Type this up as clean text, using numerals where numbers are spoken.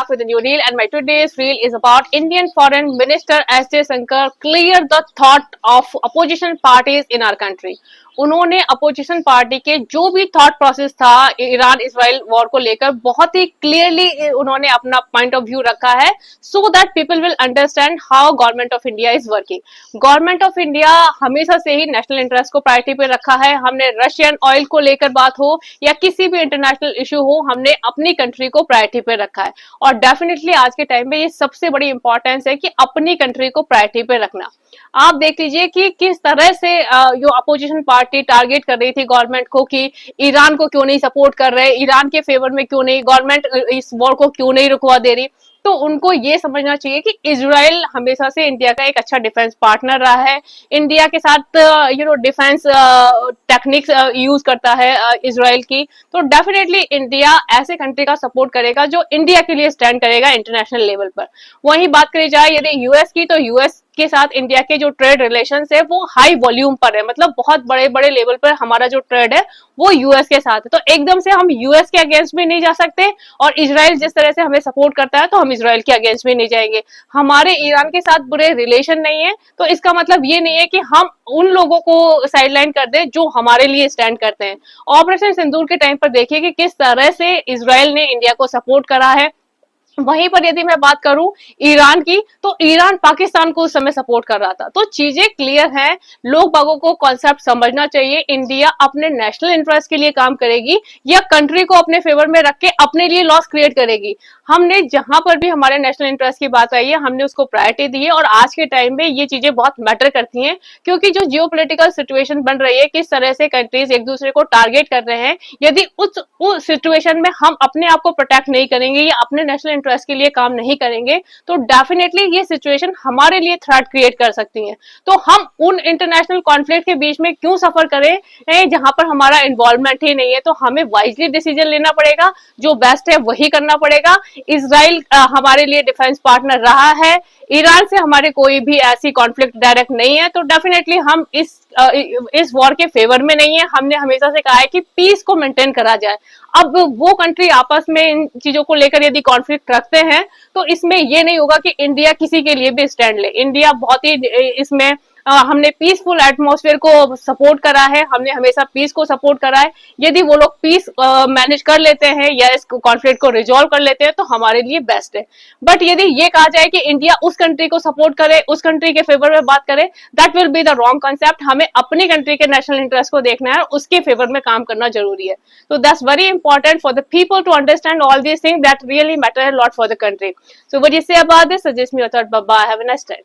back with a new reel, and my today's reel is about Indian Foreign Minister S. Jaishankar clear the thought of opposition parties in our country. उन्होंने opposition party के जो भी thought process था Iran Israel war को लेकर बहुत ही clearly उन्होंने अपना पॉइंट ऑफ व्यू रखा है, so that people will understand how government of India is working. Government of India हमेशा से ही नेशनल इंटरेस्ट को प्रायोरिटी पे रखा है। हमने रशियन ऑयल को लेकर बात हो या किसी भी इंटरनेशनल इशू हो, हमने अपनी कंट्री को प्रायोरिटी पे रखा है। और डेफिनेटली आज के टाइम में ये सबसे बड़ी इंपॉर्टेंस है कि अपनी कंट्री को प्रायोरिटी पे रखना। आप देख लीजिए कि किस तरह से जो अपोजिशन पार्टी टारगेट कर रही थी गवर्नमेंट को कि ईरान को क्यों नहीं सपोर्ट कर रहे, ईरान के फेवर में क्यों नहीं, गवर्नमेंट इस वॉर को क्यों नहीं रुकवा दे रही। तो उनको ये समझना चाहिए कि इजराइल हमेशा से इंडिया का एक अच्छा डिफेंस पार्टनर रहा है। इंडिया के साथ डिफेंस टेक्निक्स यूज करता है इजराइल की। तो डेफिनेटली इंडिया ऐसे कंट्री का सपोर्ट करेगा जो इंडिया के लिए स्टैंड करेगा इंटरनेशनल लेवल पर। वहीं बात करी जाए यदि यूएस की, तो यूएस के साथ इंडिया के जो ट्रेड रिलेशंस है वो हाई वॉल्यूम पर है, मतलब बहुत बड़े बड़े लेवल पर हमारा जो ट्रेड है वो यूएस के साथ है। तो एकदम से हम यूएस के अगेंस्ट भी नहीं जा सकते, और इजराइल जिस तरह से हमें सपोर्ट करता है तो हम इजराइल के अगेंस्ट भी नहीं जाएंगे। हमारे ईरान के साथ बुरे रिलेशन नहीं है, तो इसका मतलब ये नहीं है कि हम उन लोगों को साइडलाइन कर दें जो हमारे लिए स्टैंड करते हैं। ऑपरेशन सिंदूर के टाइम पर देखिए कि किस तरह से इजराइल ने इंडिया को सपोर्ट करा है। वहीं पर यदि मैं बात करूं ईरान की, तो ईरान पाकिस्तान को उस समय सपोर्ट कर रहा था। तो चीजें क्लियर हैं, लोग बागों को कॉन्सेप्ट समझना चाहिए। इंडिया अपने नेशनल इंटरेस्ट के लिए काम करेगी या कंट्री को अपने फेवर में रख के अपने लिए लॉस क्रिएट करेगी। हमने जहां पर भी हमारे नेशनल इंटरेस्ट की बात आई है हमने उसको प्रायोरिटी दी है, और आज के टाइम में ये चीजें बहुत मैटर करती हैं, क्योंकि जो जियोपॉलिटिकल सिचुएशन बन रही है, किस तरह से कंट्रीज एक दूसरे को टारगेट कर रहे हैं, यदि उस सिचुएशन में हम अपने आप को प्रोटेक्ट नहीं करेंगे या अपने नेशनल इंटरेस्ट के लिए काम नहीं करेंगे, तो डेफिनेटली ये सिचुएशन हमारे लिए थ्रेट क्रिएट कर सकती है। तो हम उन इंटरनेशनल कॉन्फ्लिक्ट के बीच में क्यों सफर करें जहां पर हमारा इन्वॉल्वमेंट ही नहीं है। तो हमें वाइजली डिसीजन लेना पड़ेगा, जो बेस्ट है वही करना पड़ेगा। इजराइल हमारे लिए डिफेंस पार्टनर रहा है, ईरान से हमारे कोई भी ऐसी कॉन्फ्लिक्ट डायरेक्ट नहीं है, तो डेफिनेटली हम इस वॉर के फेवर में नहीं है। हमने हमेशा से कहा है कि पीस को मेंटेन करा जाए। अब वो कंट्री आपस में इन चीजों को लेकर यदि कॉन्फ्लिक्ट रखते हैं तो इसमें ये नहीं होगा कि इंडिया किसी के लिए भी स्टैंड ले। इंडिया बहुत ही इसमें हमने पीसफुल एटमॉस्फेयर को सपोर्ट करा है, हमने हमेशा पीस को सपोर्ट करा है। यदि वो लोग पीस मैनेज कर लेते हैं या इस कॉन्फ्लिक्ट को रिजॉल्व कर लेते हैं तो हमारे लिए बेस्ट है। बट यदि ये कहा जाए कि इंडिया उस कंट्री को सपोर्ट करे, उस कंट्री के फेवर में बात करे, that will be the wrong concept. हमें अपनी कंट्री के नेशनल इंटरेस्ट को देखना है और उसके फेवर में काम करना जरूरी है। तो that's very important for the people to understand all these things that really matter a lot for the country. So what you say about this? Suggest me your thought. Bye bye, have a nice day.